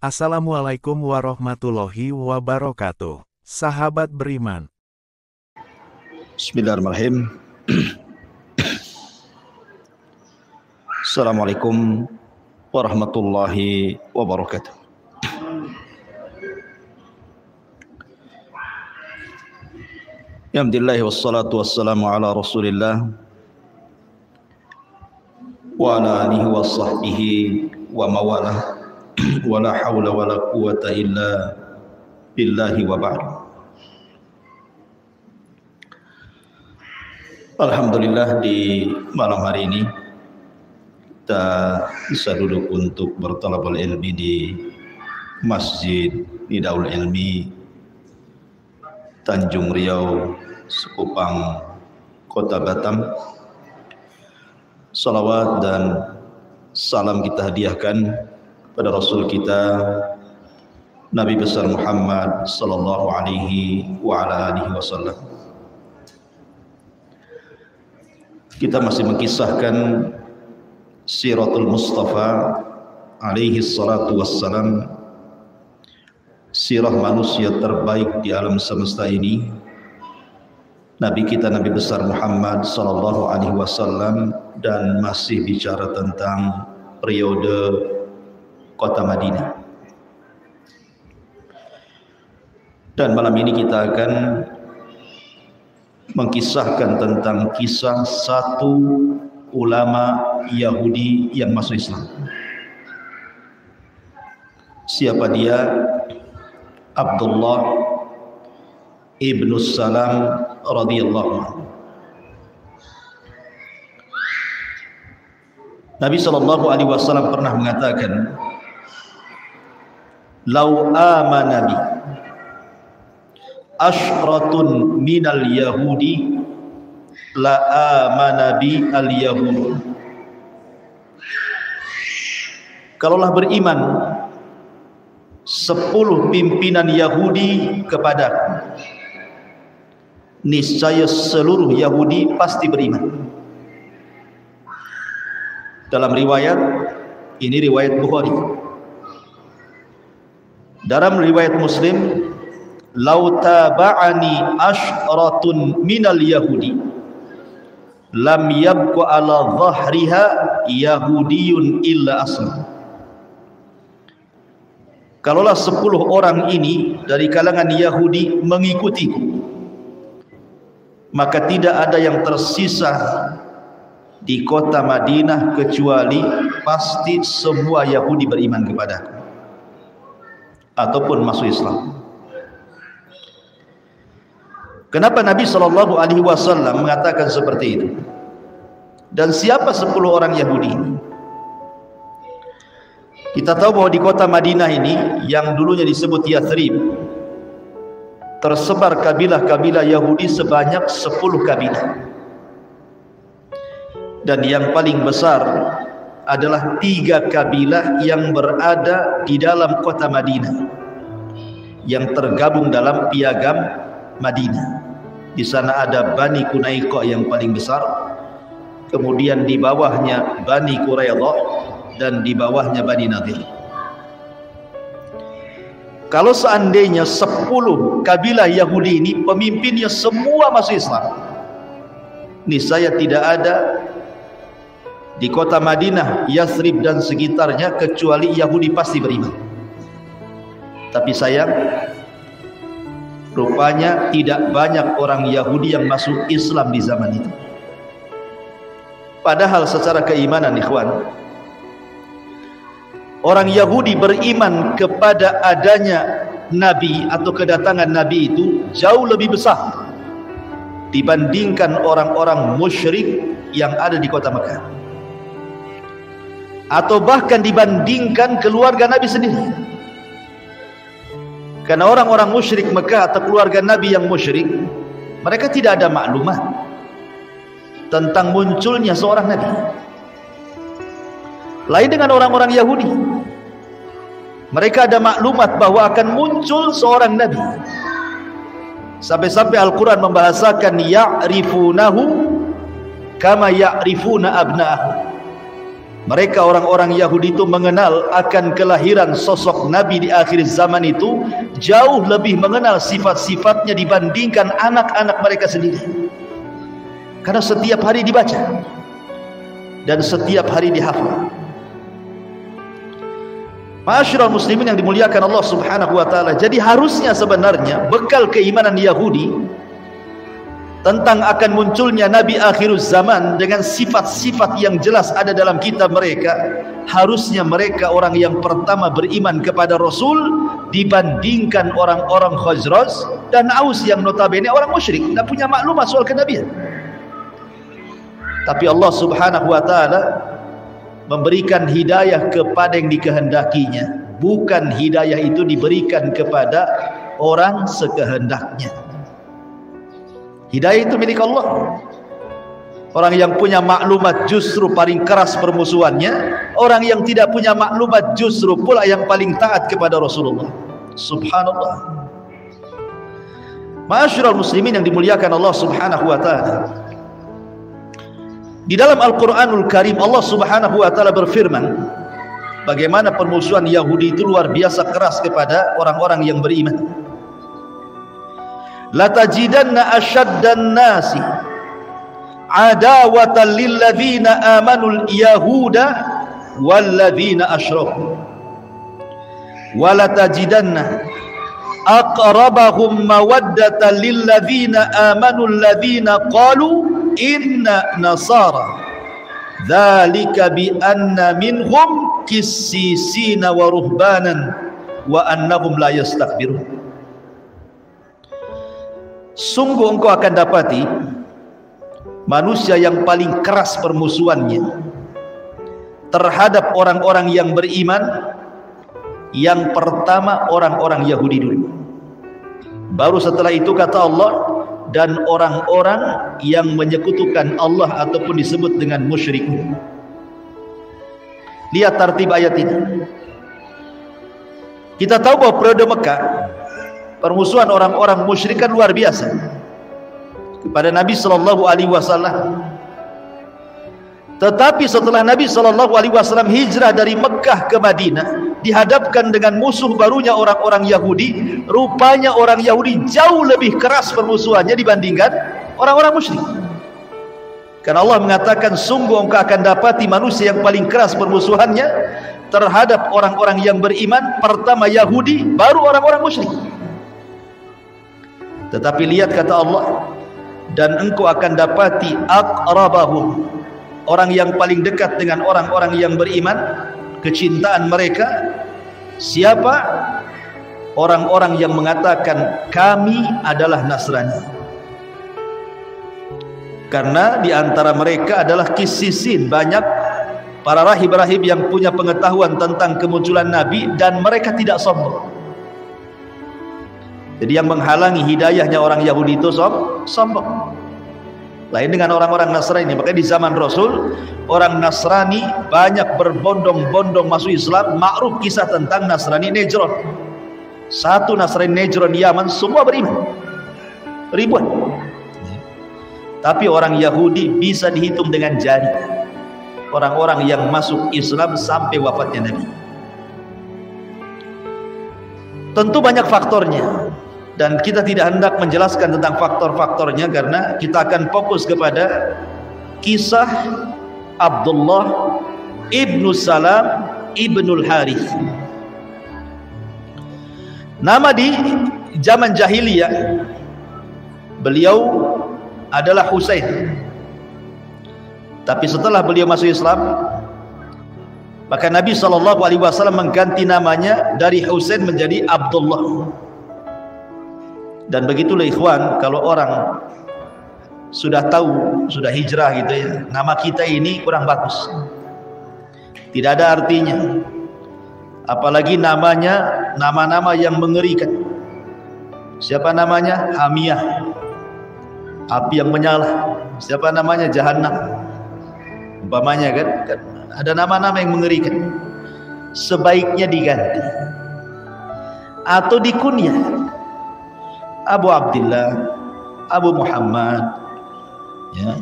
Assalamualaikum warahmatullahi wabarakatuh. Sahabat beriman. Bismillahirrahmanirrahim. Assalamualaikum warahmatullahi wabarakatuh. Alhamdulillah wassalatu wassalamu ala Rasulillah wa ala alihi wa sahbihi wa mawalah. Wala haula wala quwata illa billahi wa ba'd. Alhamdulillah, di malam hari ini kita bisa duduk untuk bertalabul ilmi di Masjid Nidaul Ilmi Tanjung Riau, Sekupang, Kota Batam. Salawat dan salam kita hadiahkan pada Rasul kita Nabi besar Muhammad sallallahu alaihi wa ala alihi wasallam. Kita masih mengisahkan Siratul Mustafa alaihi salatu wassalam, sirah manusia terbaik di alam semesta ini, Nabi kita Nabi besar Muhammad sallallahu alaihi wasallam, dan masih bicara tentang periode Kota Madinah. Dan malam ini kita akan mengkisahkan tentang kisah satu ulama Yahudi yang masuk Islam. Siapa dia? Abdullah ibnu Salam radhiyallahu anhu. Nabi sallallahu alaihi wasallam pernah mengatakan, "Lau amana bi ashratun minal yahudi la amana bi al yahud." Kalaulah beriman 10 pimpinan Yahudi kepadaku, niscaya seluruh Yahudi pasti beriman. Dalam riwayat, ini riwayat Bukhari. Dalam riwayat Muslim, "Lau taba'ani ashratun minal yahudi lam yabqa ala dhahriha yahudiyun illa aslam." Kalaulah 10 orang ini dari kalangan Yahudi mengikutiku, maka tidak ada yang tersisa di kota Madinah kecuali pasti semua Yahudi beriman kepadaku ataupun masuk Islam. Kenapa Nabi sallallahu alaihi wasallam mengatakan seperti itu? Dan siapa 10 orang Yahudi ini? Kita tahu bahwa di kota Madinah ini yang dulunya disebut Yathrib, tersebar kabilah-kabilah Yahudi sebanyak 10 kabilah. Dan yang paling besar adalah 3 kabilah yang berada di dalam kota Madinah, yang tergabung dalam piagam Madinah. Di sana ada Bani Qunaiqah yang paling besar, kemudian di bawahnya Bani Quraidah, dan di bawahnya Bani Nadir. Kalau seandainya 10 kabilah Yahudi ini pemimpinnya semua masuk Islam, niscaya tidak ada di kota Madinah, Yathrib dan sekitarnya kecuali Yahudi pasti beriman. Tapi sayang, rupanya tidak banyak orang Yahudi yang masuk Islam di zaman itu. Padahal secara keimanan, ikhwan, orang Yahudi beriman kepada adanya Nabi atau kedatangan Nabi itu jauh lebih besar dibandingkan orang-orang musyrik yang ada di kota Mekah, atau bahkan dibandingkan keluarga Nabi sendiri. Karena orang-orang musyrik Mekah atau keluarga Nabi yang musyrik, mereka tidak ada maklumat tentang munculnya seorang Nabi. Lain dengan orang-orang Yahudi, mereka ada maklumat bahwa akan muncul seorang Nabi. Sampai-sampai Al-Quran membahasakan ya'rifunahu kama ya'rifuna abna'ahu. Mereka orang-orang Yahudi itu mengenal akan kelahiran sosok Nabi di akhir zaman itu, jauh lebih mengenal sifat-sifatnya dibandingkan anak-anak mereka sendiri. Karena setiap hari dibaca dan setiap hari dihafal. Ma'asyiral muslimin yang dimuliakan Allah Subhanahu wa taala. Jadi harusnya sebenarnya bekal keimanan Yahudi tentang akan munculnya Nabi akhir zaman dengan sifat-sifat yang jelas ada dalam kitab mereka, harusnya mereka orang yang pertama beriman kepada Rasul dibandingkan orang-orang Khazraj dan Aus yang notabene orang musyrik, tidak punya maklumat soal kenabian. Tapi Allah Subhanahu wa taala memberikan hidayah kepada yang dikehendakinya, bukan hidayah itu diberikan kepada orang sekehendaknya. Hidayah itu milik Allah. Orang yang punya maklumat justru paling keras permusuhannya. Orang yang tidak punya maklumat justru pula yang paling taat kepada Rasulullah. Subhanallah. Ma'asyiral muslimin yang dimuliakan Allah Subhanahu wa taala. Di dalam Al-Qur'anul Karim Allah Subhanahu wa taala berfirman bagaimana permusuhan Yahudi itu luar biasa keras kepada orang-orang yang beriman. Latajidanna asyaddan nasi adawatan lilladzina amanul yahuda walladzina asyraku walatajidanna aqrabahum mawaddatan lilladzina amanul ladzina qalu inna nasara dzalika bi anna minhum qissisina wa ruhbanan wa annahum la yastakbirun. Sungguh engkau akan dapati manusia yang paling keras permusuhannya terhadap orang-orang yang beriman, yang pertama orang-orang Yahudi dulu, baru setelah itu kata Allah, dan orang-orang yang menyekutukan Allah ataupun disebut dengan musyrik. Lihat tartib ayat ini. Kita tahu bahwa periode Mekah permusuhan orang-orang musyrik kan luar biasa kepada Nabi sallallahu alaihi wasallam. Tetapi setelah Nabi sallallahu alaihi wasallam hijrah dari Mekah ke Madinah, dihadapkan dengan musuh barunya orang-orang Yahudi, rupanya orang Yahudi jauh lebih keras permusuhannya dibandingkan orang-orang musyrik. Karena Allah mengatakan sungguh engkau akan dapati manusia yang paling keras permusuhannya terhadap orang-orang yang beriman, pertama Yahudi, baru orang-orang musyrik. Tetapi lihat kata Allah, dan engkau akan dapati aqrabahum, orang yang paling dekat dengan orang-orang yang beriman, kecintaan mereka siapa? Orang-orang yang mengatakan kami adalah Nasrani. Karena di antara mereka adalah qissisin, banyak para rahib-rahib yang punya pengetahuan tentang kemunculan Nabi dan mereka tidak sombong. Jadi yang menghalangi hidayahnya orang Yahudi itu sombong. Lain dengan orang-orang Nasrani. Makanya di zaman Rasul, orang Nasrani banyak berbondong-bondong masuk Islam. Ma'ruf kisah tentang Nasrani Najran. Satu Nasrani Najran di Yaman, semua beriman. Ribuan. Tapi orang Yahudi bisa dihitung dengan jari. Orang-orang yang masuk Islam sampai wafatnya Nabi. Tentu banyak faktornya. Dan kita tidak hendak menjelaskan tentang faktor-faktornya karena kita akan fokus kepada kisah Abdullah ibnu Salam ibnul Harith. Nama di zaman jahiliyah beliau adalah Husain. Tapi setelah beliau masuk Islam, maka Nabi SAW mengganti namanya dari Husain menjadi Abdullah. Dan begitulah ikhwan, kalau orang sudah tahu, sudah hijrah gitu ya, nama kita ini kurang bagus, tidak ada artinya. Apalagi namanya nama-nama yang mengerikan. Siapa namanya? Hamiyah, api yang menyala. Siapa namanya? Jahannam. Umpamanya kan ada nama-nama yang mengerikan. Sebaiknya diganti atau dikunyah. Abu Abdullah, Abu Muhammad, ya,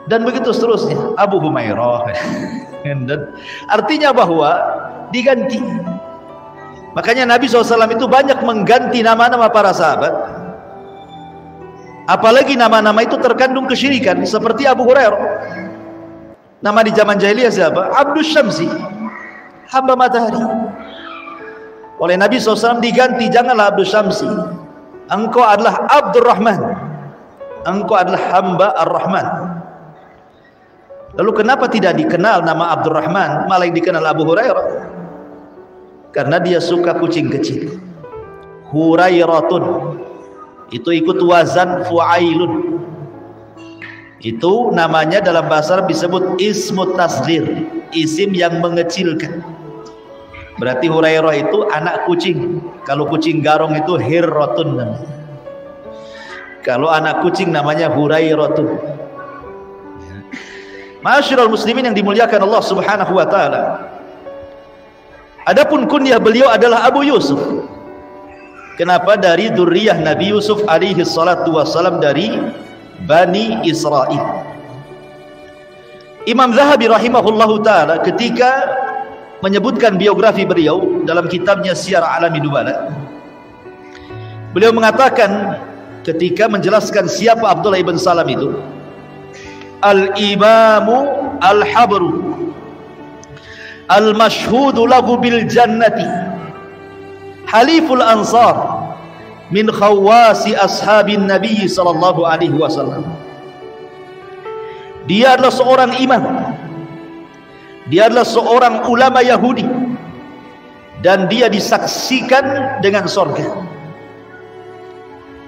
dan begitu seterusnya. Abu Humairah. Dan artinya bahwa diganti. Makanya Nabi SAW itu banyak mengganti nama-nama para sahabat. Apalagi nama-nama itu terkandung kesyirikan, seperti Abu Hurairah. Nama di zaman jahiliyah siapa? Abdus Syamsi, hamba matahari. Oleh Nabi SAW diganti, janganlah Abdus Syamsi, engkau adalah Abdurrahman, engkau adalah hamba Ar-Rahman. Lalu kenapa tidak dikenal nama Abdurrahman, malah dikenal Abu Hurairah? Karena dia suka kucing kecil. Hurairatun itu ikut wazan fu'ailun. Itu namanya dalam bahasa Arab disebut ismut tasghir, isim yang mengecilkan. Berarti Hurairah itu anak kucing. Kalau kucing garong itu hirratun namanya. Kalau anak kucing namanya Hurairatun. Ma'asyiral muslimin yang dimuliakan Allah Subhanahu wa taala. Adapun kunyah beliau adalah Abu Yusuf. Kenapa? Dari dzurriyyah Nabi Yusuf alaihi salatu wassalam, dari Bani Israel. Imam Zahabi rahimahullahu taala ketika menyebutkan biografi beliau dalam kitabnya Syiar A'lamin Nubala, beliau mengatakan ketika menjelaskan siapa Abdullah ibn Salam itu, al-imamu al-habru al-mashhudu lahu bil jannati haliful ansar min khawasi ashabin nabi sallallahu alaihi wasallam. Dia adalah seorang imam, dia adalah seorang ulama Yahudi, dan dia disaksikan dengan surga,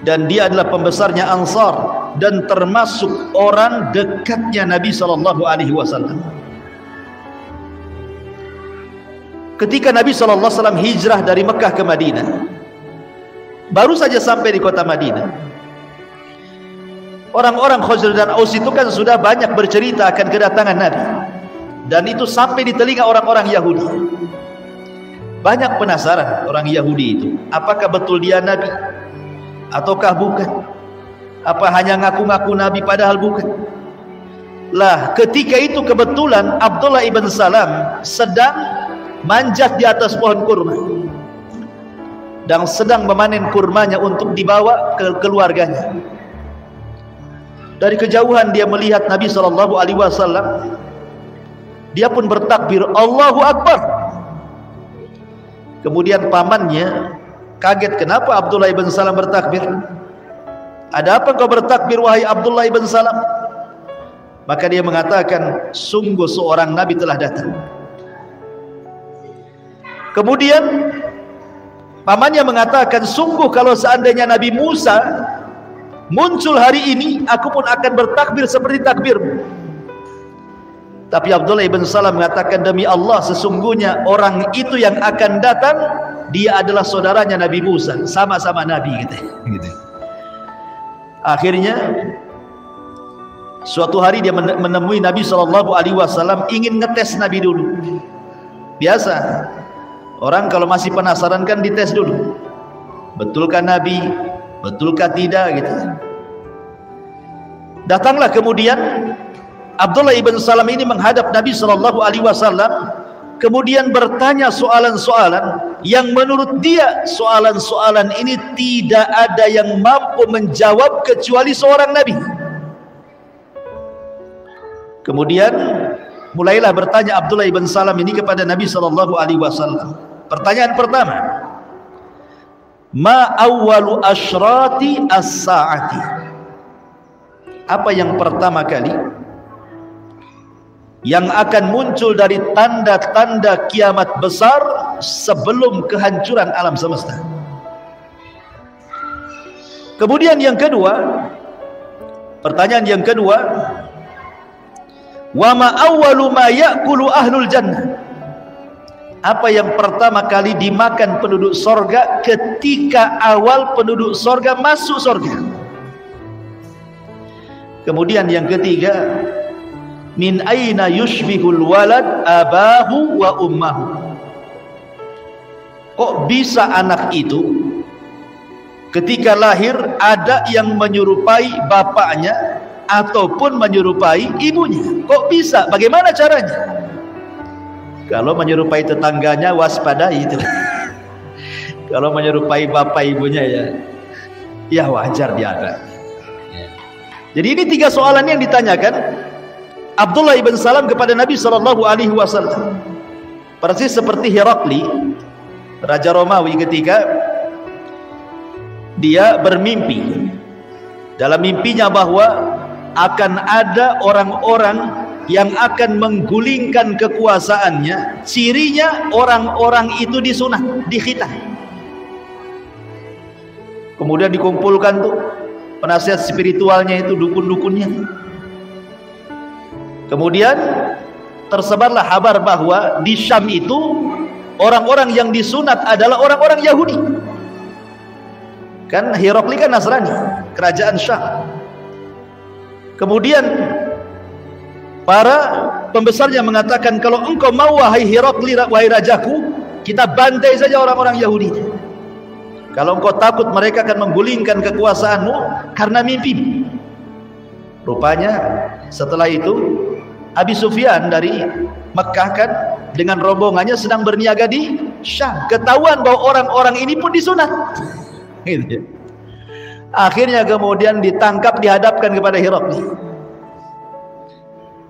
dan dia adalah pembesarnya Ansar dan termasuk orang dekatnya Nabi sallallahu alaihi wasallam. Ketika Nabi SAW hijrah dari Mekah ke Madinah, baru saja sampai di kota Madinah, orang-orang Khazraj dan Aus itu kan sudah banyak bercerita akan kedatangan Nabi, dan itu sampai di telinga orang-orang Yahudi. Banyak penasaran orang Yahudi itu, apakah betul dia Nabi ataukah bukan? Apa hanya ngaku-ngaku Nabi padahal bukan? Lah, ketika itu kebetulan Abdullah ibn Salam sedang manjat di atas pohon kurma dan sedang memanen kurmanya untuk dibawa ke keluarganya. Dari kejauhan dia melihat Nabi SAW. Dia pun bertakbir, Allahu Akbar. Kemudian pamannya kaget, kenapa Abdullah ibn Salam bertakbir? Ada apa kau bertakbir wahai Abdullah ibn Salam? Maka dia mengatakan, sungguh seorang Nabi telah datang. Kemudian pamannya mengatakan, sungguh kalau seandainya Nabi Musa muncul hari ini, aku pun akan bertakbir seperti takbirmu. Tapi Abdullah ibn Salam mengatakan, demi Allah, sesungguhnya orang itu yang akan datang, dia adalah saudaranya Nabi Musa, sama-sama Nabi gitu. Akhirnya suatu hari dia menemui Nabi SAW, ingin ngetes Nabi dulu. Biasa orang kalau masih penasaran kan dites dulu, betulkah Nabi, betulkah tidak gitu. Datanglah kemudian Abdullah ibn Salam ini menghadap Nabi SAW, kemudian bertanya soalan-soalan yang menurut dia soalan-soalan ini tidak ada yang mampu menjawab kecuali seorang Nabi. Kemudian mulailah bertanya Abdullah ibn Salam ini kepada Nabi SAW. Pertanyaan pertama, ma awwalu asyrati as-sa'ati? Apa yang pertama kali yang akan muncul dari tanda-tanda kiamat besar sebelum kehancuran alam semesta? Kemudian yang kedua, pertanyaan yang kedua, wa ma awwalu ma ya'kulu ahlul jannah? Apa yang pertama kali dimakan penduduk sorga ketika awal penduduk sorga masuk sorga? Kemudian yang ketiga, min aina yushbihul walad abahu wa ummahu? Kok bisa anak itu ketika lahir ada yang menyerupai bapaknya, ataupun menyerupai ibunya. Kok bisa? Bagaimana caranya? Kalau menyerupai tetangganya, waspadai itu. Kalau menyerupai bapak ibunya, ya wajar dia ada. Jadi ini 3 soalan yang ditanyakan Abdullah ibn Salam kepada Nabi SAW. Persis seperti Herakli, Raja Romawi, ketika dia bermimpi. Dalam mimpinya bahwa akan ada orang-orang yang akan menggulingkan kekuasaannya. Cirinya orang-orang itu disunat, dikhitan. Kemudian dikumpulkan tuh penasihat spiritualnya itu, dukun-dukunnya. Kemudian tersebarlah kabar bahwa di Syam itu orang-orang yang disunat adalah orang-orang Yahudi. Kan Herakli kan Nasrani, kerajaan Syam. Kemudian para pembesarnya mengatakan, kalau engkau mau wahai Herakli, wahai rajaku, kita bantai saja orang-orang Yahudi. Kalau engkau takut mereka akan menggulingkan kekuasaanmu karena mimpi. Rupanya setelah itu Abi Sufyan dari Mekah kan dengan rombongannya sedang berniaga di Syam. Ketahuan bahwa orang-orang ini pun disunat. Gitu. Akhirnya kemudian ditangkap, dihadapkan kepada Herakli.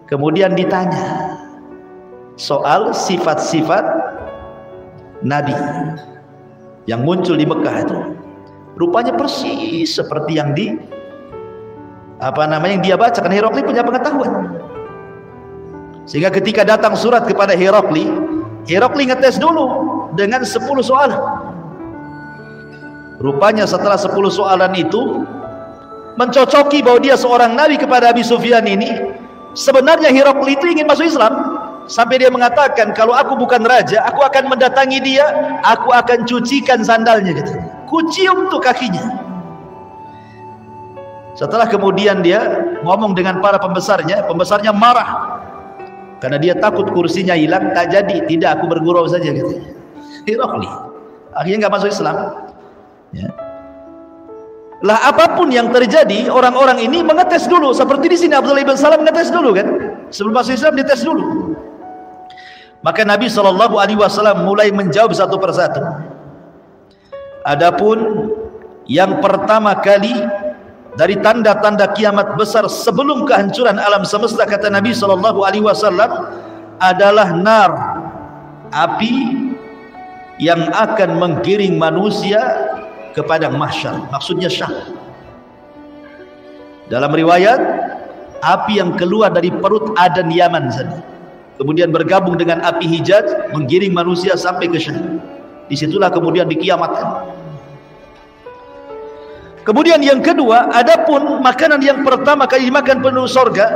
Kemudian ditanya soal sifat-sifat Nabi yang muncul di Mekah itu. Rupanya persis seperti yang yang dia baca. Kan Herakli punya pengetahuan. Sehingga ketika datang surat kepada Herakli, Herakli ngetes dulu dengan 10 soalan. Rupanya setelah 10 soalan itu mencocoki bahwa dia seorang nabi kepada Abi Sufyan ini. Sebenarnya Herakli itu ingin masuk Islam. Sampai dia mengatakan, kalau aku bukan raja, aku akan mendatangi dia, aku akan cucikan sandalnya gitu. Kucium tuh kakinya. Setelah kemudian dia ngomong dengan para pembesarnya marah. Karena dia takut kursinya hilang. Tak jadi, tidak, aku bergurau saja gitu. Herakli akhirnya nggak masuk Islam. Ya. Lah apapun yang terjadi, orang-orang ini mengetes dulu. Seperti di sini Abdullah ibn Salam mengetes dulu kan. Sebelum masuk Islam dites dulu. Maka Nabi SAW mulai menjawab satu persatu. Adapun yang pertama kali dari tanda-tanda kiamat besar sebelum kehancuran alam semesta, kata Nabi SAW, adalah nar, api yang akan menggiring manusia ke padang mahsyar, maksudnya Syam. Dalam riwayat, api yang keluar dari perut Adan Yaman sana, kemudian bergabung dengan api Hijaz, menggiring manusia sampai ke Syam. Disitulah kemudian dikiamatkan. Kemudian yang kedua, adapun makanan yang pertama kali dimakan penduduk surga,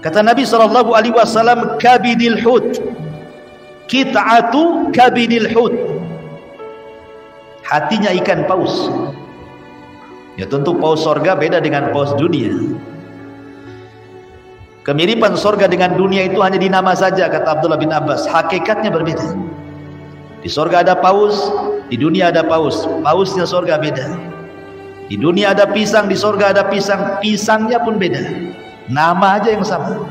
kata Nabi SAW, kabidil hut, kit'atu kabidil hut, hatinya ikan paus. Ya tentu paus surga beda dengan paus dunia. Kemiripan surga dengan dunia itu hanya di nama saja, kata Abdullah bin Abbas. Hakikatnya berbeda. Di surga ada paus, di dunia ada paus. Pausnya surga beda. Di dunia ada pisang, di surga ada pisang. Pisangnya pun beda. Nama aja yang sama.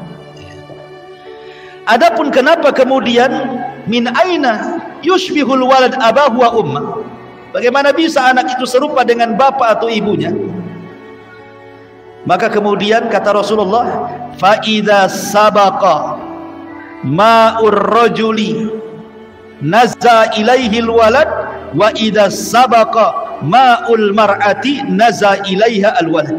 Adapun kenapa kemudian min aina yushbihul walad abahu wa ummah? Bagaimana bisa anak itu serupa dengan bapak atau ibunya? Maka kemudian kata Rasulullah, fa idza sabaqa ma'ur rajuli nazza ilaihi alwalad wa idza sabaqa ma'ul mar'ati nazza ilaiha alwalad.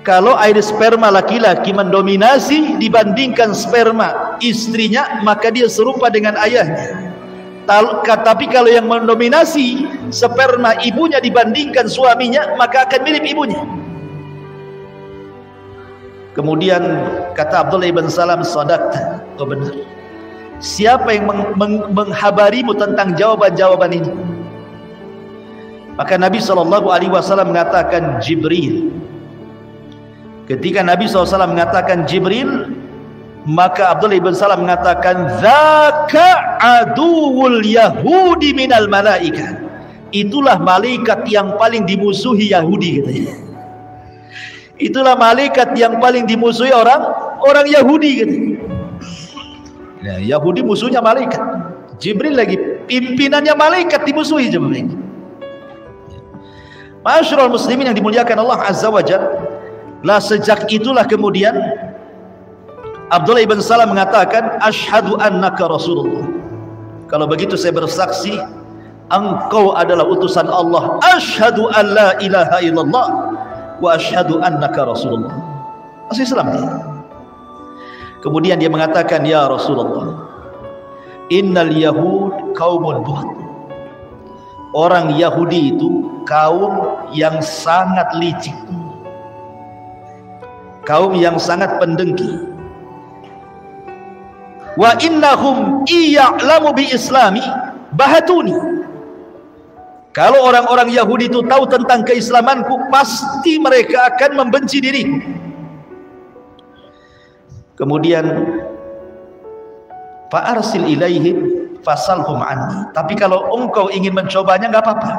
Kalau air sperma laki-laki mendominasi dibandingkan sperma istrinya, maka dia serupa dengan ayahnya. Tapi kalau yang mendominasi sperma ibunya dibandingkan suaminya, maka akan mirip ibunya. Kemudian kata Abdullah ibn Salam, sadaqta, oh benar. Siapa yang menghabarimu tentang jawaban-jawaban ini? Maka Nabi SAW mengatakan Jibril. Ketika Nabi SAW mengatakan Jibril, maka Abdullah ibn Salam mengatakan, dzaka aduwul yahudi minal malaika. Itulah malaikat yang paling dimusuhi Yahudi, katanya. Itulah malaikat yang paling dimusuhi orang Yahudi gitu. Ya, Yahudi musuhnya malaikat. Jibril lagi pimpinannya malaikat dimusuhi coba ini. Ma'asyiral muslimin yang dimuliakan Allah Azza wa Jalla. Lah sejak itulah kemudian Abdullah ibn Salam mengatakan, asyhadu annaka Rasulullah. Kalau begitu saya bersaksi engkau adalah utusan Allah. Asyhadu an la ilaha illallah wa asyhadu annaka Rasulullah. Masuk Islam dia. Kemudian dia mengatakan, ya Rasulullah, innal yahud qaumun buhd. Orang Yahudi itu kaum yang sangat licik, kaum yang sangat pendengki. Wa innahum iya'lamu bi islami bahatuni. Kalau orang-orang Yahudi itu tahu tentang keislamanku, pasti mereka akan membenci diriku. Kemudian fa'arsil ilaihim fasalhum anni. Tapi kalau engkau ingin mencobanya enggak apa-apa.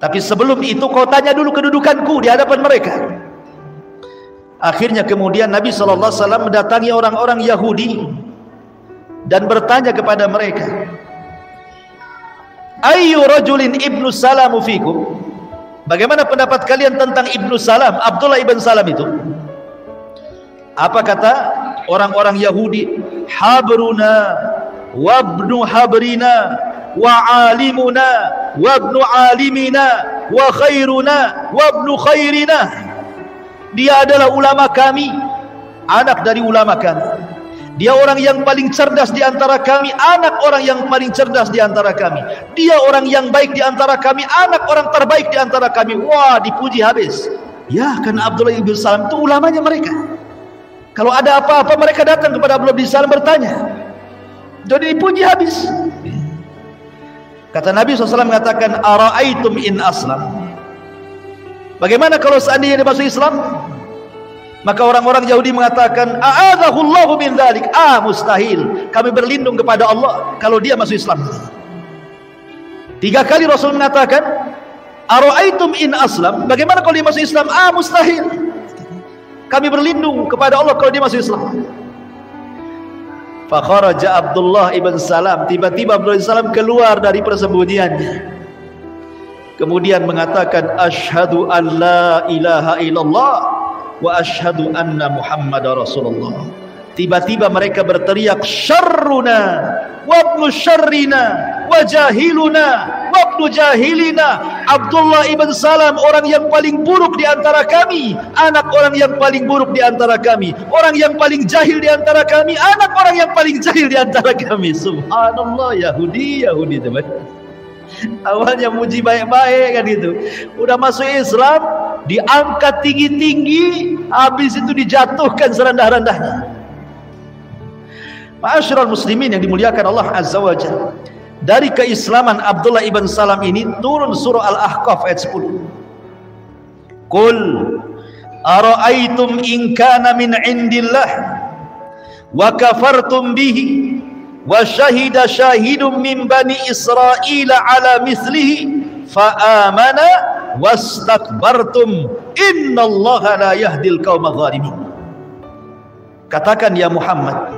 Tapi sebelum itu kau tanya dulu kedudukanku di hadapan mereka. Akhirnya kemudian Nabi SAW mendatangi orang-orang Yahudi dan bertanya kepada mereka, ayyu rajulin ibnu salamu fikum? Bagaimana pendapat kalian tentang ibnu Salam, Abdullah ibn Salam itu? Apa kata orang-orang Yahudi? Habruna wabnu habrina wa alimuna wabnu alimina wa khairuna wabnu khairina. Dia adalah ulama kami, anak dari ulama kami. Dia orang yang paling cerdas di antara kami, anak orang yang paling cerdas di antara kami. Dia orang yang baik di antara kami, anak orang terbaik di antara kami. Wah, dipuji habis. Ya, karena Abdullah ibn Salam itu ulamanya mereka. Kalau ada apa-apa mereka datang kepada Abdullah bin Salam bertanya. Jadi dipuji habis. Kata Nabi SAW mengatakan, ara'aitum in aslam. Bagaimana kalau seandainya dia masuk Islam? Maka orang-orang Yahudi mengatakan, a'adzahullahu min dzalik. Mustahil. Kami berlindung kepada Allah kalau dia masuk Islam. 3 kali Rasul mengatakan, ara'aitum in aslam. Bagaimana kalau dia masuk Islam? Mustahil. Kami berlindung kepada Allah kalau dia masuk Islam. Fakharaja Abdullah ibn Salam. Tiba-tiba Abdullah ibn Salam keluar dari persembunyiannya. Kemudian mengatakan, asyhadu an la ilaha illallah wa asyhadu anna Muhammadar Rasulullah. Tiba-tiba mereka berteriak, syarruna wabnu syarrina wa jahiluna wabnu jahilina. Abdullah ibn Salam orang yang paling buruk di antara kami, anak orang yang paling buruk di antara kami, orang yang paling jahil di antara kami, anak orang yang paling jahil di antara kami. Subhanallah, Yahudi teman. Awalnya muji baik-baik kan gitu, udah masuk Islam diangkat tinggi-tinggi, habis itu dijatuhkan serendah-rendahnya. Ma'asyiral muslimin yang dimuliakan Allah Azza wa Jalla. Dari keislaman Abdullah ibn Salam ini turun surah Al-Ahqaf ayat 10. Qul ara'aitum in kana min indillah wa kafartum bihi wa syahida syahidun min bani Israila ala mislihi fa amana wastakbartum innallaha la yahdil qaumaz zalimin. Katakan ya Muhammad,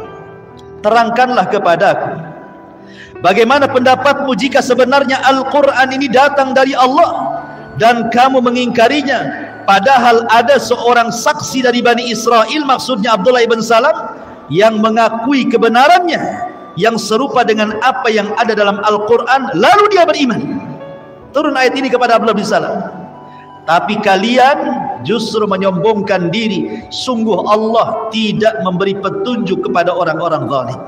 terangkanlah kepadaku bagaimana pendapatmu jika sebenarnya Al-Quran ini datang dari Allah dan kamu mengingkarinya, padahal ada seorang saksi dari Bani Israel, maksudnya Abdullah ibn Salam, yang mengakui kebenarannya yang serupa dengan apa yang ada dalam Al-Quran, lalu dia beriman. Turun ayat ini kepada Abdullah bin Salam. Tapi kalian justru menyombongkan diri. Sungguh Allah tidak memberi petunjuk kepada orang-orang zalim.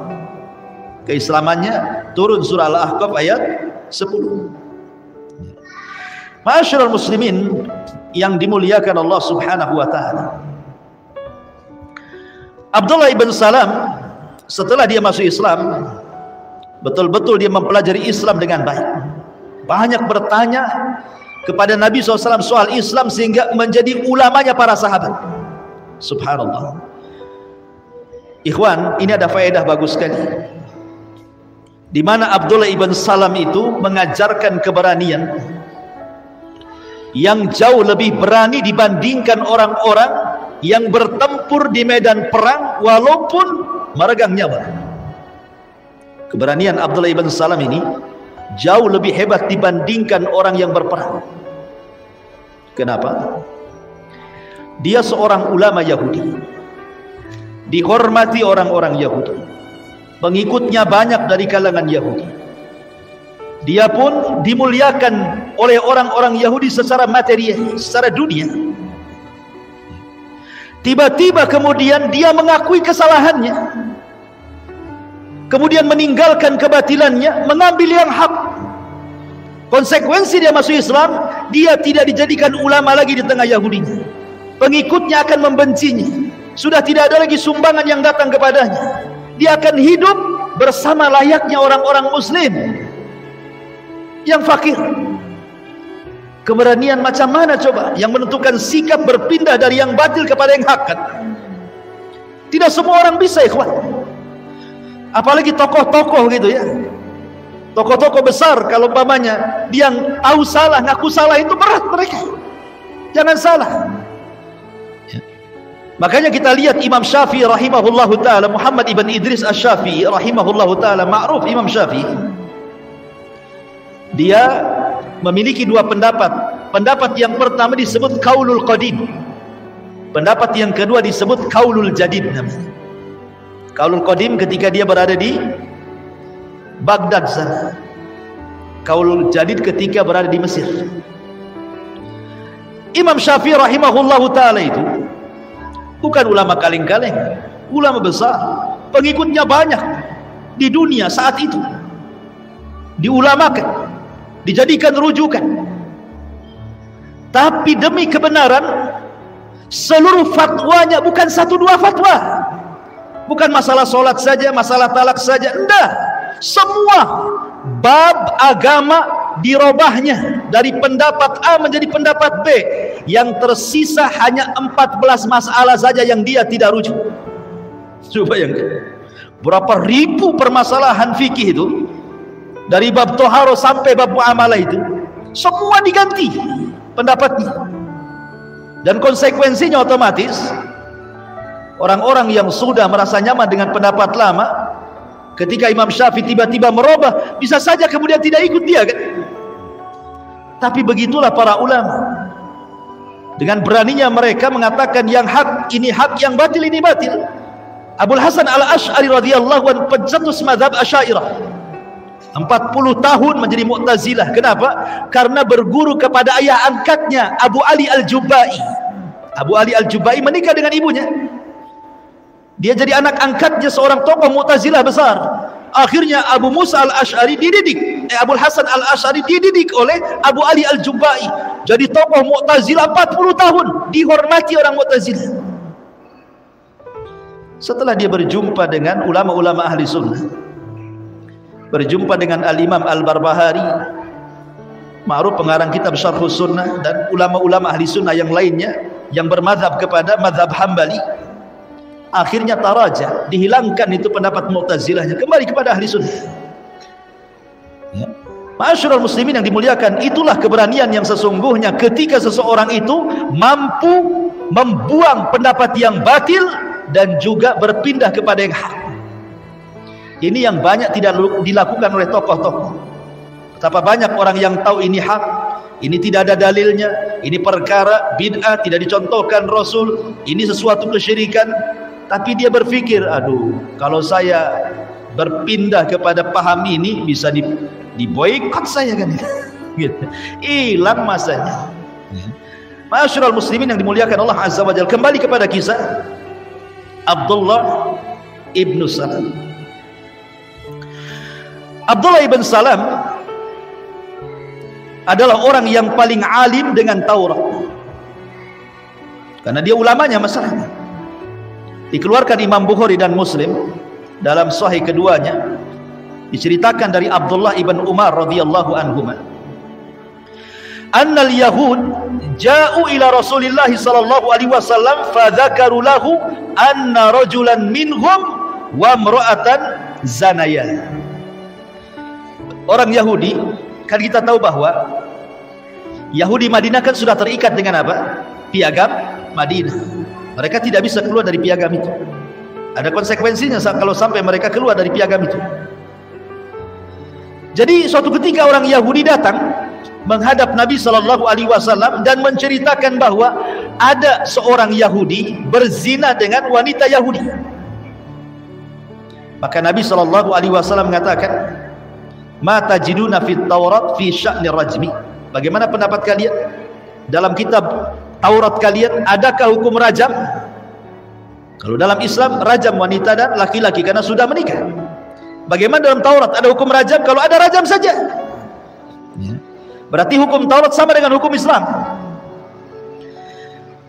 Keislamannya turun surah Al-Ahqaf ayat 10. Ma'asyiral muslimin yang dimuliakan Allah Subhanahu wa taala. Abdullah ibn Salam setelah dia masuk Islam, betul-betul dia mempelajari Islam dengan baik. Banyak bertanya kepada Nabi SAW soal Islam sehingga menjadi ulamanya para sahabat. Subhanallah. Ikhwan, ini ada faedah bagus sekali, di mana Abdullah ibn Salam itu mengajarkan keberanian yang jauh lebih berani dibandingkan orang-orang yang bertempur di medan perang walaupun meregang nyawa. Keberanian Abdullah ibn Salam ini jauh lebih hebat dibandingkan orang yang berperang. Kenapa? Dia seorang ulama Yahudi, dihormati orang-orang Yahudi, pengikutnya banyak dari kalangan Yahudi. Dia pun dimuliakan oleh orang-orang Yahudi secara material, secara dunia. Tiba-tiba kemudian dia mengakui kesalahannya, kemudian meninggalkan kebatilannya, mengambil yang hak. Konsekuensi dia masuk Islam, dia tidak dijadikan ulama lagi di tengah Yahudinya. Pengikutnya akan membencinya. Sudah tidak ada lagi sumbangan yang datang kepadanya. Dia akan hidup bersama layaknya orang-orang muslim yang fakir. Keberanian macam mana coba yang menentukan sikap berpindah dari yang batil kepada yang hak kan? Tidak semua orang bisa, ikhwan. Apalagi tokoh-tokoh gitu ya. Tokoh-tokoh besar kalau umpamanya dia yang tahu salah, ngaku salah, itu berat mereka. Jangan salah. Makanya kita lihat Imam Syafi'i rahimahullahu ta'ala, Muhammad ibn Idris Asy-Syafi'i rahimahullahu ta'ala, ma'ruf Imam Syafi'i. Dia memiliki dua pendapat. Pendapat yang pertama disebut Qaulul Qadim. Pendapat yang kedua disebut Qaulul Jadid namanya. Qaulul Qadim ketika dia berada di Baghdad sana. Qaulul Jadid ketika berada di Mesir. Imam Syafi'i rahimahullahu ta'ala itu bukan ulama kaleng-kaleng, ulama besar, pengikutnya banyak di dunia saat itu, diulamakan, dijadikan rujukan. Tapi demi kebenaran, seluruh fatwanya bukan satu dua fatwa, bukan masalah solat saja, masalah talak saja, enggak, semua bab agama dirobahnya dari pendapat A menjadi pendapat B. Yang tersisa hanya 14 masalah saja yang dia tidak rujuk. Coba yang berapa ribu permasalahan fikih itu, dari bab toharo sampai bab muamalah itu, semua diganti pendapatnya. Dan konsekuensinya otomatis orang-orang yang sudah merasa nyaman dengan pendapat lama, ketika Imam Syafi'i tiba-tiba merubah, bisa saja kemudian tidak ikut dia kan? Tapi begitulah para ulama. Dengan beraninya mereka mengatakan yang hak ini hak, yang batil ini batil. Abul Hasan Al-Asy'ari radhiyallahu anhu pencetus mazhab Asy'ariyah. 40 tahun menjadi Mu'tazilah. Kenapa? Karena berguru kepada ayah angkatnya Abu Ali Al-Jubai. Abu Ali Al-Jubai menikah dengan ibunya. Dia jadi anak angkatnya seorang tokoh Mu'tazilah besar. Akhirnya Abu Musa Al-Asy'ari dididik, Abul Hasan Al-Asy'ari dididik oleh Abu Ali Al-Jubai. Jadi tokoh Mu'tazilah 40 tahun, dihormati orang Mu'tazilah. Setelah dia berjumpa dengan ulama-ulama ahli sunnah, berjumpa dengan Al-Imam Al-Barbahari, ma'ruf pengarang kitab Syarhus Sunnah, dan ulama-ulama ahli sunnah yang lainnya yang bermadzhab kepada mazhab Hambali. Akhirnya taraja, dihilangkan itu pendapat Mu'tazilahnya, kembali kepada ahli sunnah. Ya. Ma'asyiral muslimin yang dimuliakan, itulah keberanian yang sesungguhnya ketika seseorang itu mampu membuang pendapat yang batil dan juga berpindah kepada yang hak. Ini yang banyak tidak dilakukan oleh tokoh-tokoh. Betapa banyak orang yang tahu ini hak, ini tidak ada dalilnya, ini perkara bid'ah, tidak dicontohkan Rasul, ini sesuatu kesyirikan. Tapi dia berpikir, aduh, kalau saya berpindah kepada paham ini bisa diboikot saya kan, gitu. Hilang masanya. Ma'asyiral muslimin yang dimuliakan Allah Azza wa Jalla, kembali kepada kisah Abdullah ibn Salam. Abdullah ibn Salam adalah orang yang paling alim dengan Taurat, karena dia ulamanya masalahnya. Dikeluarkan Imam Bukhari dan Muslim dalam sahih keduanya, diceritakan dari Abdullah ibn Umar radhiyallahu anhuma, annal yahud ja'u ila Rasulillah sallallahu alaihi wasallam fa dzakaru lahu anna rajulan minhum wa imra'atan zanaya. Orang Yahudi, kan kita tahu bahwa Yahudi Madinah kan sudah terikat dengan apa? Piagam Madinah. Mereka tidak bisa keluar dari piagam itu. Ada konsekuensinya kalau sampai mereka keluar dari piagam itu. Jadi suatu ketika orang Yahudi datang menghadap Nabi SAW dan menceritakan bahwa ada seorang Yahudi berzina dengan wanita Yahudi. Maka Nabi SAW mengatakan, "Ma tajiduna fit Taurat fi sya'ni rajmi." Bagaimana pendapat kalian? Dalam kitab Taurat kalian adakah hukum rajam? Kalau dalam Islam rajam wanita dan laki-laki karena sudah menikah. Bagaimana dalam Taurat ada hukum rajam? Kalau ada rajam saja. Berarti hukum Taurat sama dengan hukum Islam.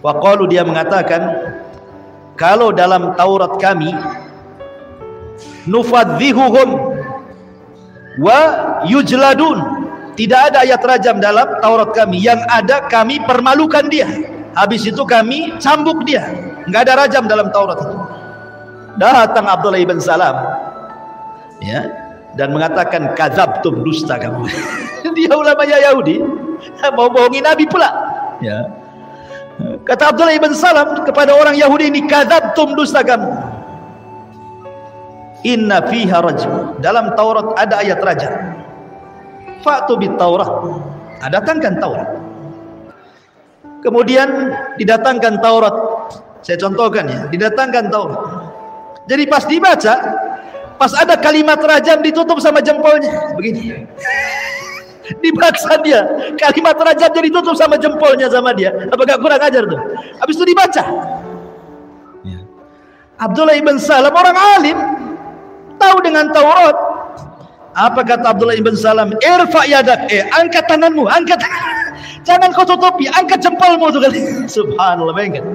Wa qalu, dia mengatakan, kalau dalam Taurat kami nufadzihuhum wa yujladun. Tidak ada ayat rajam dalam Taurat kami. Yang ada kami permalukan dia. Habis itu kami cambuk dia. Enggak ada rajam dalam Taurat itu. Datang Abdullah ibn Salam, ya, dan mengatakan, kadzabtum, dusta kamu. Dia ulamanya Yahudi, mau bohongi Nabi pula. Ya. Kata Abdullah ibn Salam kepada orang Yahudi ini, kadzabtum, dusta kamu. Inna fiha rajm. Dalam Taurat ada ayat rajam. Fa'tu bit Taurat. Datangkan Taurat. Kemudian didatangkan Taurat. Saya contohkan ya, didatangkan Taurat. Jadi pas dibaca, pas ada kalimat rajam ditutup sama jempolnya, begini. Dibaksa dia, kalimat rajam jadi tutup sama jempolnya sama dia. Apakah kurang ajar tuh? Habis itu dibaca. Abdullah ibn Salam orang alim, tahu dengan Taurat. Apa kata Abdullah ibn Salam? Irfa yadak, angkat tanganmu, angkat. Jangan kau tutupi, angkat jempolmu tuh kali. Subhanallah, bayangkan.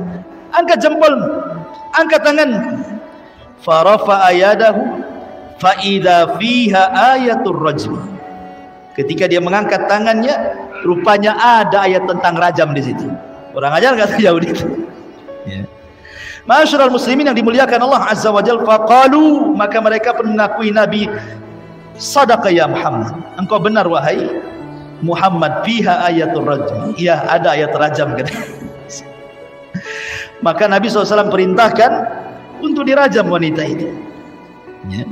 Angkat jempolmu, angkat tangan. Farafa ayadahu fa idza fiha ayatul rajm. Ketika dia mengangkat tangannya, rupanya ada ayat tentang rajam di situ. Kurang ajar kata Yahudi itu. Ya. Ma'asyiral muslimin yang dimuliakan Allah Azza wa Jalla, faqalu, maka mereka pun mengakui Nabi, sadaqa ya Muhammad, engkau benar wahai Muhammad, fiha ayatul rajm. Ya, ada ayat rajam. Maka Nabi SAW perintahkan untuk dirajam wanita itu. Ya.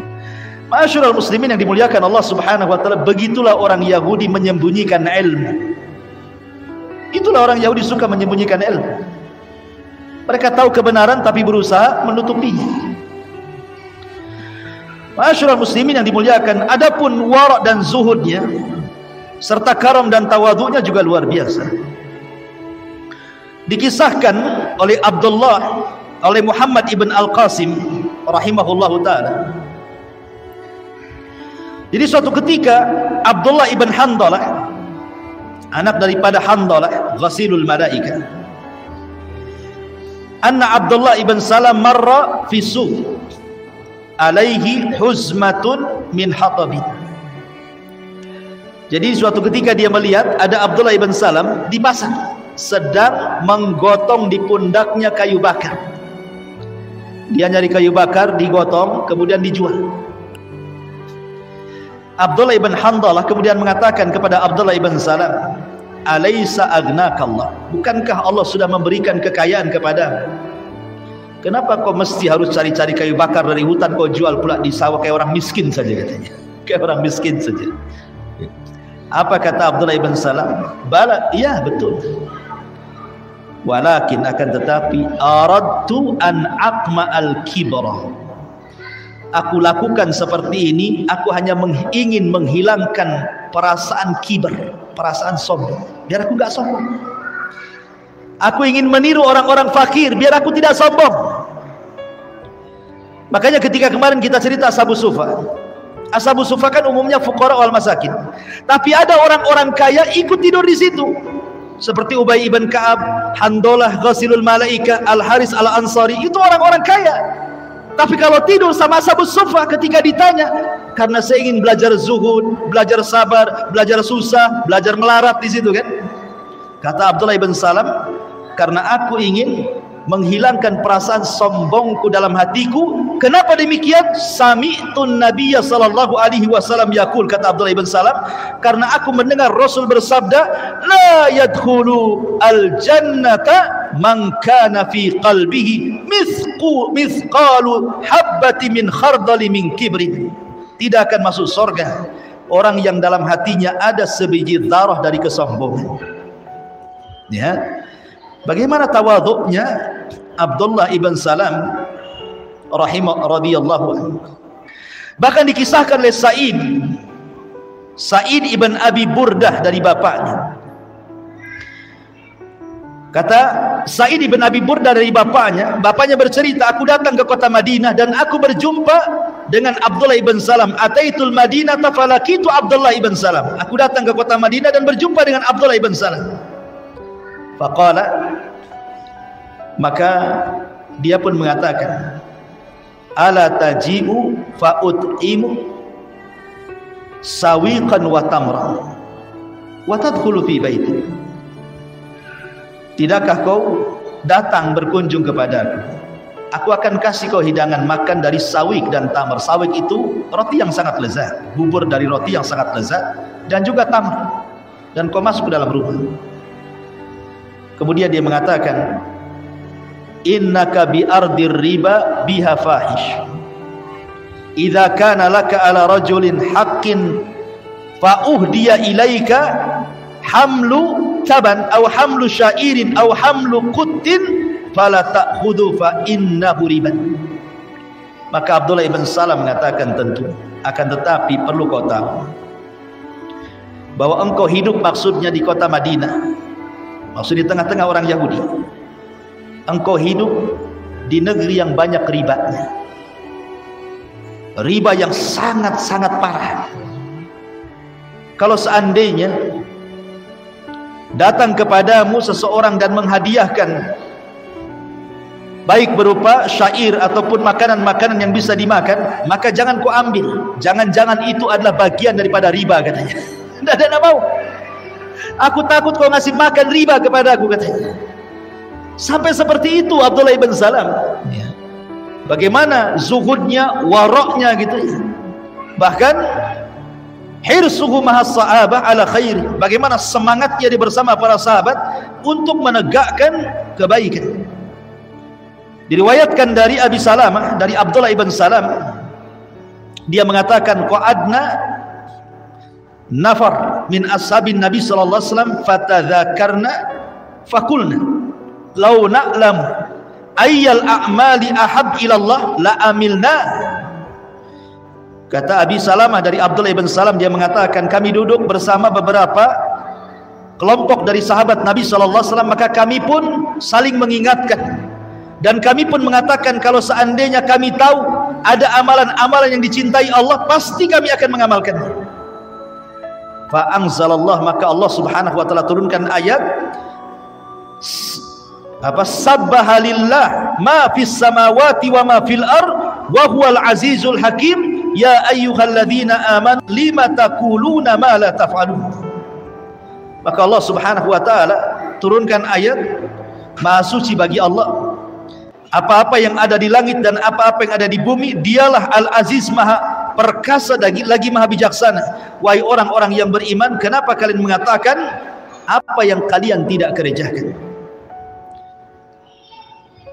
Ma'asyiral muslimin yang dimuliakan Allah Subhanahu wa taala, begitulah orang Yahudi menyembunyikan ilmu. Itulah orang Yahudi suka menyembunyikan ilmu. Mereka tahu kebenaran tapi berusaha menutupinya. Ma'asyiral muslimin yang dimuliakan, adapun wara' dan zuhudnya serta karam dan tawadhu'nya juga luar biasa. Dikisahkan oleh Muhammad ibn Al-Qasim rahimahullahu taala. Jadi suatu ketika Abdullah ibn Handalah, anak daripada Handalah ghasilul malaika, anna Abdullah ibn Salam marra fi suq alaihi huzmatun min hatabin. Jadi suatu ketika dia melihat ada Abdullah ibn Salam di pasar sedang menggotong di pundaknya kayu bakar. Dia nyari kayu bakar, digotong, kemudian dijual. Abdullah ibn Handalah kemudian mengatakan kepada Abdullah ibn Salam, alaysa agnakallah, bukankah Allah sudah memberikan kekayaan kepadamu? Kenapa kau mesti harus cari-cari kayu bakar dari hutan, kau jual pula di sawah kayak orang miskin saja, katanya. Kayak orang miskin saja. Apa kata Abdullah ibn Salam? Bala, iya betul. Walakin, akan tetapi, aradtu an aqma al-kibra. Aku lakukan seperti ini, aku hanya ingin menghilangkan perasaan kibar, perasaan sombong, biar aku gak sombong. Aku ingin meniru orang-orang fakir, biar aku tidak sombong. Makanya ketika kemarin kita cerita Ashabus Sufa, Ashabus Sufa kan umumnya fuqara wal masakin, tapi ada orang-orang kaya ikut tidur di situ, seperti Ubay ibn Ka'ab, Handalah ghasilul malaika, Al-Haris al-Ansari. Itu orang-orang kaya. Tapi kalau tidur sama Ashabus Sufa, ketika ditanya, karena saya ingin belajar zuhud, belajar sabar, belajar susah, belajar melarat di situ kan. Kata Abdullah ibn Salam, karena aku ingin menghilangkan perasaan sombongku dalam hatiku, Kenapa demikian? Sami'tun Nabiyya sallallahu alaihi wasallam yaqul, kata Abdullah ibn Salam, karena aku mendengar Rasul bersabda, la yadkhulu al-jannata man kana fi qalbihi mithqalu habbati min khardali min kibrin. Tidak akan masuk surga orang yang dalam hatinya ada sebiji zarah dari kesombongan. Ya. Bagaimana tawadhu'nya Abdullah ibn Salam radhiyallahu anhu. Bahkan dikisahkan oleh Sa'id ibn Abi Burdah dari bapaknya. Kata Sa'id ibn Abi Burdah dari bapaknya bercerita, aku datang ke kota Madinah dan aku berjumpa dengan Abdullah ibn Salam. Ataitul Madinah falakitu Abdullah ibn Salam. Aku datang ke kota Madinah dan berjumpa dengan Abdullah ibn Salam. Faqala, maka dia pun mengatakan, ala taji'u fa'ut'imu sawiqan wa tamran wa tadkhulu fi baiti. Tidakkah kau datang berkunjung kepadaku? Aku akan kasih kau hidangan makan dari sawik dan tamar. Sawik itu roti yang sangat lezat, bubur dari roti yang sangat lezat, dan juga tamar. Dan kau masuk ke dalam rumah. Kemudian dia mengatakan, innaka bi ardir riba biha fahish. Idza kana laka ala rajulin haqqin fa uhdiya ilaika hamlu taban aw hamlu syairin aw hamlu quttin fala ta'khudhu fa innahu riban. Maka Abdullah ibn Salam mengatakan, tentu akan tetapi perlu kau tahu bahwa engkau hidup maksudnya di kota Madinah, maksud di tengah-tengah orang Yahudi. Engkau hidup di negeri yang banyak ribanya, riba yang sangat-sangat parah. Kalau seandainya datang kepadamu seseorang dan menghadiahkan, baik berupa syair ataupun makanan-makanan yang bisa dimakan, maka jangan kau ambil. Jangan-jangan itu adalah bagian daripada riba, katanya. Tidak mau. Aku takut kau ngasih makan riba kepada aku, katanya. Sampai seperti itu Abdullah ibn Salam. Bagaimana zuhudnya, waroknya gitu ya. Bahkan hirsuhu mahas sahabah ala khairi. Bagaimana semangatnya dia bersama para sahabat untuk menegakkan kebaikan. Diriwayatkan dari Abi Salamah, dari Abdullah ibn Salam, dia mengatakan, qa'adna nafar min ashabin Nabi sallallahu alaihi wasallam fatadzakarna faqulna law na'lamu ayyal a'mali ahab ilallah la amilna. Kata Abi Salamah dari Abdullah ibn Salam, dia mengatakan, kami duduk bersama beberapa kelompok dari sahabat Nabi sallallahu alaihi wasallam, maka kami pun saling mengingatkan dan kami pun mengatakan, kalau seandainya kami tahu ada amalan-amalan yang dicintai Allah, pasti kami akan mengamalkannya. Fa anzalallah, maka Allah Subhanahu wa taala turunkan ayat sabbaha lillah ma fis samawati wa ma fil ard wa huwal azizul hakim ya ayyuhalladzina amanu lima taquluna ma la taf'alun. Maka Allah Subhanahu wa taala turunkan ayat, maha suci bagi Allah apa-apa yang ada di langit dan apa-apa yang ada di bumi, dialah al-aziz, maha perkasa lagi maha bijaksana. Wahai orang-orang yang beriman, kenapa kalian mengatakan apa yang kalian tidak kerjakan?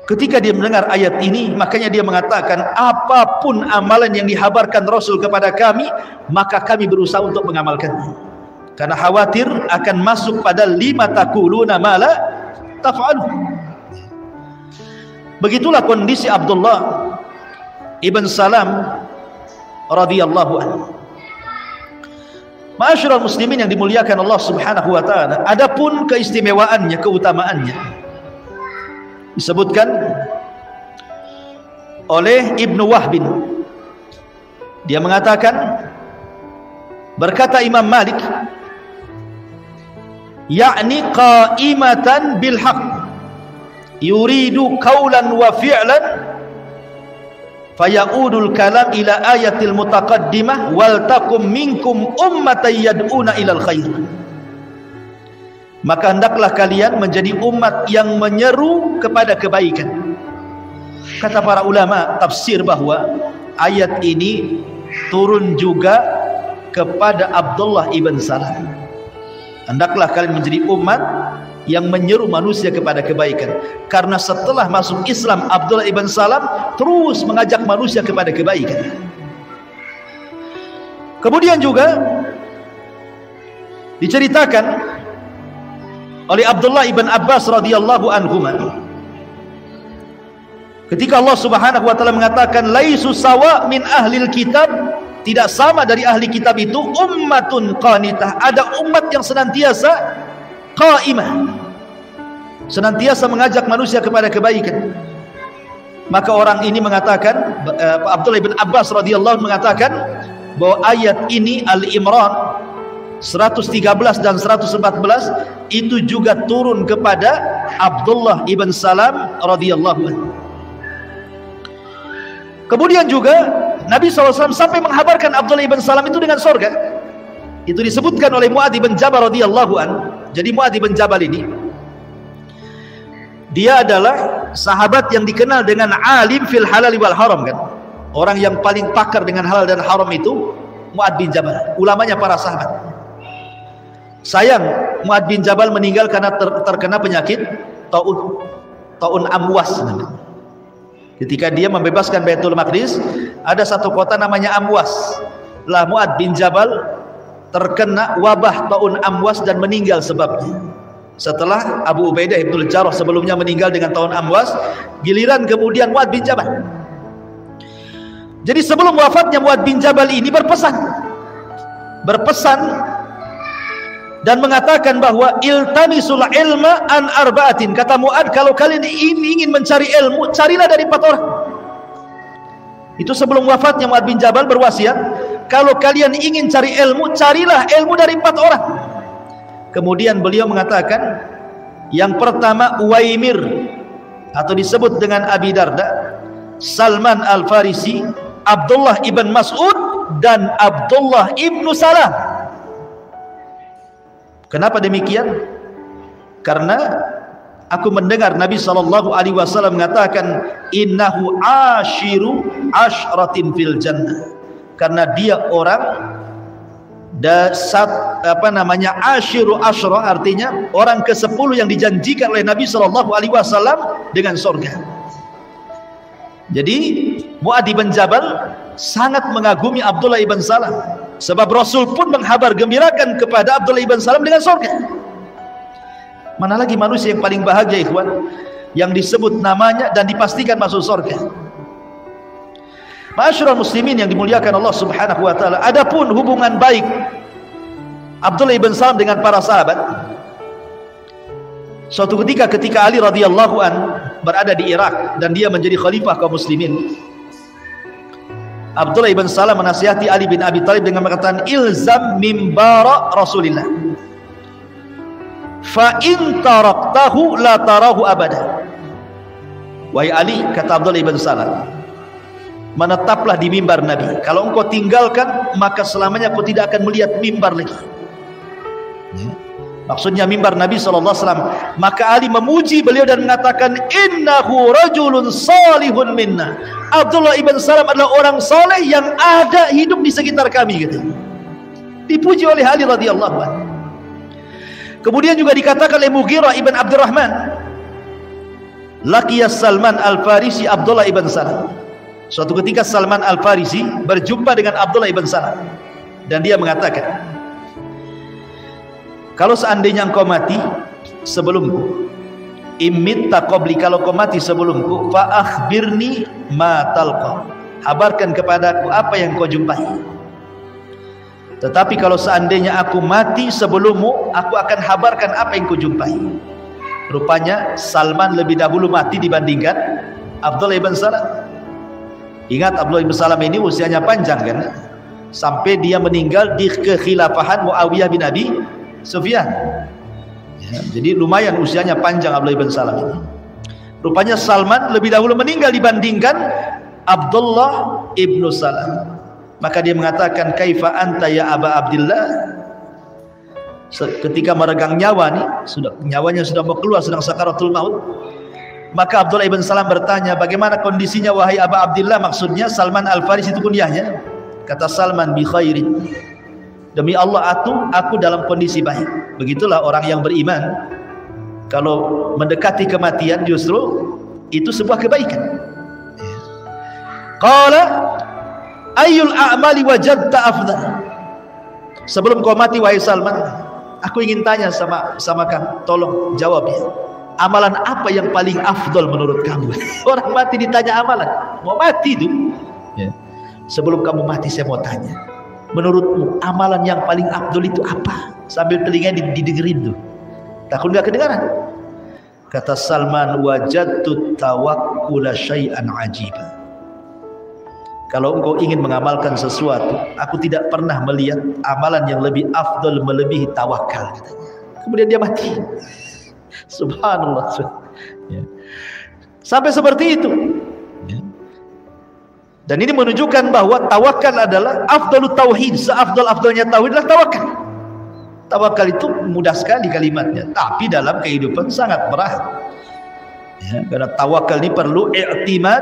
Ketika dia mendengar ayat ini, makanya dia mengatakan, apapun amalan yang dihabarkan Rasul kepada kami, maka kami berusaha untuk mengamalkannya. Karena khawatir akan masuk pada lima taquluna ma la taf'alun. Begitulah kondisi Abdullah ibn Salam radhiyallahu anhu. Ma'asyiral muslimin yang dimuliakan Allah Subhanahu wa taala, adapun keistimewaannya, keutamaannya disebutkan oleh Ibnu Wahbin. Dia mengatakan, berkata Imam Malik, yakni qa'imatan bil haqq yuridu qawlan wa fi'lan faya'udul kalam ila ayatil mutaqaddimah wal takum minkum ummatan yad'una ilal khair. Maka hendaklah kalian menjadi umat yang menyeru kepada kebaikan, Kata para ulama tafsir bahwa ayat ini turun juga kepada Abdullah ibn Salam. Hendaklah kalian menjadi umat yang menyeru manusia kepada kebaikan. Karena setelah masuk Islam, Abdullah ibn Salam terus mengajak manusia kepada kebaikan. Kemudian juga diceritakan oleh Abdullah ibn Abbas radhiyallahu anhuma, ketika Allah Subhanahu wa taala mengatakan laisu sawa min ahlil kitab, tidak sama dari ahli kitab itu ummatun qanitah, ada umat yang senantiasa qaimah, senantiasa mengajak manusia kepada kebaikan. Maka orang ini mengatakan, Abdullah bin Abbas radhiyallahu anhu mengatakan bahwa ayat ini Al-Imran 113 dan 114 itu juga turun kepada Abdullah ibn Salam radhiyallahu anhu. Kemudian juga Nabi SAW sampai menghabarkan Abdullah ibn Salam itu dengan surga. Itu disebutkan oleh Mu'adz bin Jabal radhiyallahu anhu. Jadi Mu'adz bin Jabal ini, dia adalah sahabat yang dikenal dengan alim fil halal wal haram kan. Orang yang paling pakar dengan halal dan haram itu Mu'adz bin Jabal, ulamanya para sahabat. Sayang, Mu'adz bin Jabal meninggal karena terkena penyakit taun amwas. Ketika dia membebaskan Baitul Maqdis, ada satu kota namanya Amwas. Lah Mu'adz bin Jabal terkena wabah taun amwas dan meninggal sebabnya. Setelah Abu Ubaidah ibn Jarrah sebelumnya meninggal dengan taun amwas, giliran kemudian Mu'adz bin Jabal. Jadi sebelum wafatnya Mu'adz bin Jabal ini berpesan dan mengatakan bahwa iltamisul ilma an arba'atin. Kata Mu'adz, kalau kalian ingin mencari ilmu, carilah dari 4 orang. Itu sebelum wafatnya Mu'adz bin Jabal berwasiat, kalau kalian ingin cari ilmu, carilah ilmu dari 4 orang. Kemudian beliau mengatakan, yang pertama Uwaimir, atau disebut dengan Abi Darda, Salman Al-Farisi, Abdullah ibn Mas'ud, dan Abdullah ibn Salam. Kenapa demikian? Karena aku mendengar Nabi SAW mengatakan, innahu ashiru ashratin fil jannah. Karena dia orang ashiru ashra, artinya orang ke-10 yang dijanjikan oleh Nabi SAW dengan surga. Jadi Mu'adz bin Jabal sangat mengagumi Abdullah ibn Salam. Sebab Rasul pun menghabar gembirakan kepada Abdullah ibn Salam dengan surga. Mana lagi manusia yang paling bahagia ikhwan, yang disebut namanya dan dipastikan masuk surga. Ma'asyiral muslimin yang dimuliakan Allah Subhanahu wa taala, adapun hubungan baik Abdullah ibn Salam dengan para sahabat, suatu ketika Ali radhiyallahu an berada di Irak dan dia menjadi khalifah kaum muslimin, Abdullah ibn Salam menasihati Ali bin Abi Thalib dengan mengatakan, ilzam mimbara Rasulillah, fa in taraktahu la tarahu abada. Wahai Ali, kata Abdullah ibn Salam, menetaplah di mimbar Nabi. Kalau engkau tinggalkan, maka selamanya kau tidak akan melihat mimbar lagi. Maksudnya mimbar Nabi SAW. Maka Ali memuji beliau dan mengatakan, innahu rajulun salihun minna. Abdullah ibn Salam adalah orang saleh yang ada hidup di sekitar kami gitu. Dipuji oleh Ali radhiyallahu anhu. Kemudian juga dikatakan oleh Mughirah ibn Abdurrahman, laqiya Salman Al-Farisi Abdullah ibn Salam. Suatu ketika Salman Al-Farisi berjumpa dengan Abdullah ibn Salam dan dia mengatakan, kalau seandainya engkau mati sebelumku, imitta qabli, kalau kau mati sebelumku, fa akhbirni ma talqa, habarkan kepadaku apa yang kau jumpai. Tetapi kalau seandainya aku mati sebelummu, aku akan habarkan apa yang kau jumpai. Rupanya Salman lebih dahulu mati dibandingkan Abdullah ibn Salam. Ingat, Abdullah ibn Salam ini usianya panjang kan, sampai dia meninggal di kekhilafahan Muawiyah bin Abi Sufyan. Ya, jadi lumayan usianya panjang Abdullah ibn Salam ini. Rupanya Salman lebih dahulu meninggal dibandingkan Abdullah ibn Salam. Maka dia mengatakan, kaifa anta ya Aba Abdillah. Ketika meregang nyawa nih, nyawanya sudah mau keluar, sedang sakaratul maut. Maka Abdullah ibn Salam bertanya, bagaimana kondisinya wahai Aba Abdillah? Maksudnya Salman Al-Farisi itu kunyahnya. Kata Salman, bi khairin. Demi Allah aku dalam kondisi baik. Begitulah orang yang beriman. Kalau mendekati kematian justru itu sebuah kebaikan. Qala ayyul a'mali wajadta afdal. Sebelum kau mati wahai Salman, aku ingin tanya sama kamu, tolong jawab ya. Amalan apa yang paling afdal menurut kamu? Orang mati ditanya amalan. Mau mati itu. Ya. Sebelum kamu mati saya mau tanya, menurutmu amalan yang paling afdal itu apa? Sambil telinga didengerin tuh. Takut enggak kedengaran? Kata Salman, wajadtu tawakkula syai'an ajiba. Kalau engkau ingin mengamalkan sesuatu, aku tidak pernah melihat amalan yang lebih afdal melebihi tawakal, katanya. Kemudian dia mati. Subhanallah. Ya. Sampai seperti itu. Ya. Dan ini menunjukkan bahwa tawakal adalah afdalut tauhid. Seafdal-afdalnya tauhid adalah tawakal. Tawakal itu mudah sekali kalimatnya, tapi dalam kehidupan sangat berat. Ya, karena tawakal ini perlu i'timad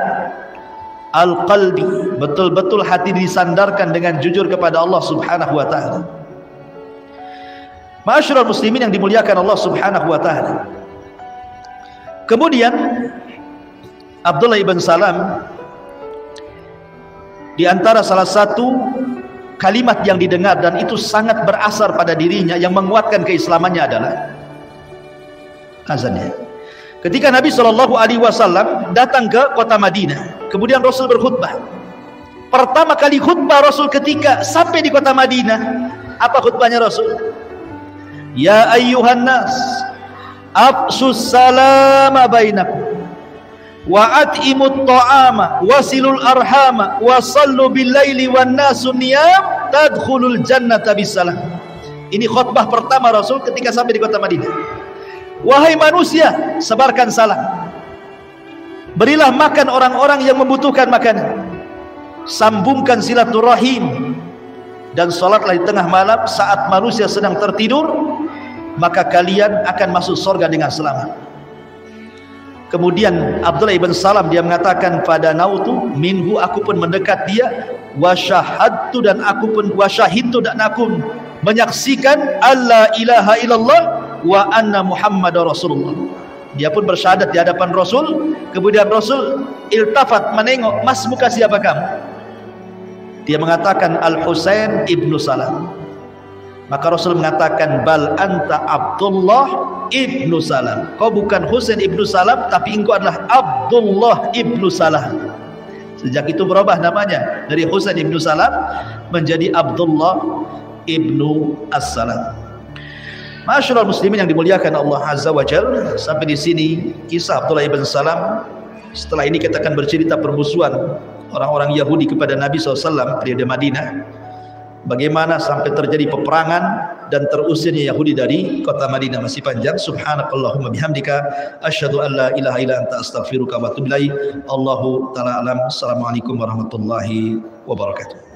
al-qalbi, betul-betul hati disandarkan dengan jujur kepada Allah Subhanahu wa taala. Ma'asyiral muslimin yang dimuliakan Allah Subhanahu wa taala. Kemudian Abdullah ibn Salam, di antara salah satu kalimat yang didengar dan itu sangat berasar pada dirinya yang menguatkan keislamannya adalah azannya. Ketika Nabi SAW datang ke kota Madinah, kemudian Rasul berkhutbah. Pertama kali khutbah Rasul ketika sampai di kota Madinah, apa khutbahnya Rasul? Ya ayyuhan nas, afsus salama bainakum, wa at'imut ta'ama, wasilul arhama, wa sallu bil laili wan nasu niyam, tadkhulul jannata bisalam. Ini khutbah pertama Rasul ketika sampai di kota Madinah. Wahai manusia, sebarkan salam. Berilah makan orang-orang yang membutuhkan makanan. Sambungkan silaturahim. Dan salatlah di tengah malam saat manusia sedang tertidur, maka kalian akan masuk surga dengan selamat. Kemudian Abdullah ibn Salam dia mengatakan, pada nautu minhu, aku pun mendekat dia, wasyahadtu, dan aku pun wasyahidtu, dan aku menyaksikan alla ilaha illallah wa anna Muhammadar Rasulullah. Dia pun bersyahadat di hadapan Rasul. Kemudian Rasul iltafat, menengok, mas, muka siapa kamu? Dia mengatakan Al-Husain ibnu Salam. Maka Rasul mengatakan, bal anta Abdullah ibnu Salam. Kau bukan Husain ibnu Salam, tapi engkau adalah Abdullah ibnu Salam. Sejak itu berubah namanya dari Husain ibnu Salam menjadi Abdullah ibnu As-Salam. Ma'asyiral muslimin yang dimuliakan Allah Azza wa Jalla, sampai di sini kisah Abdullah ibn Salam. Setelah ini kita akan bercerita permusuhan orang-orang Yahudi kepada Nabi SAW periode Madinah. Bagaimana sampai terjadi peperangan dan terusirnya Yahudi dari kota Madinah. Masih panjang. Subhanakallahumma bihamdika asyhadu an la ilaha illa anta astaghfiruka wa atubu ilaik. Allahu ta'ala alam. Assalamualaikum warahmatullahi wabarakatuh.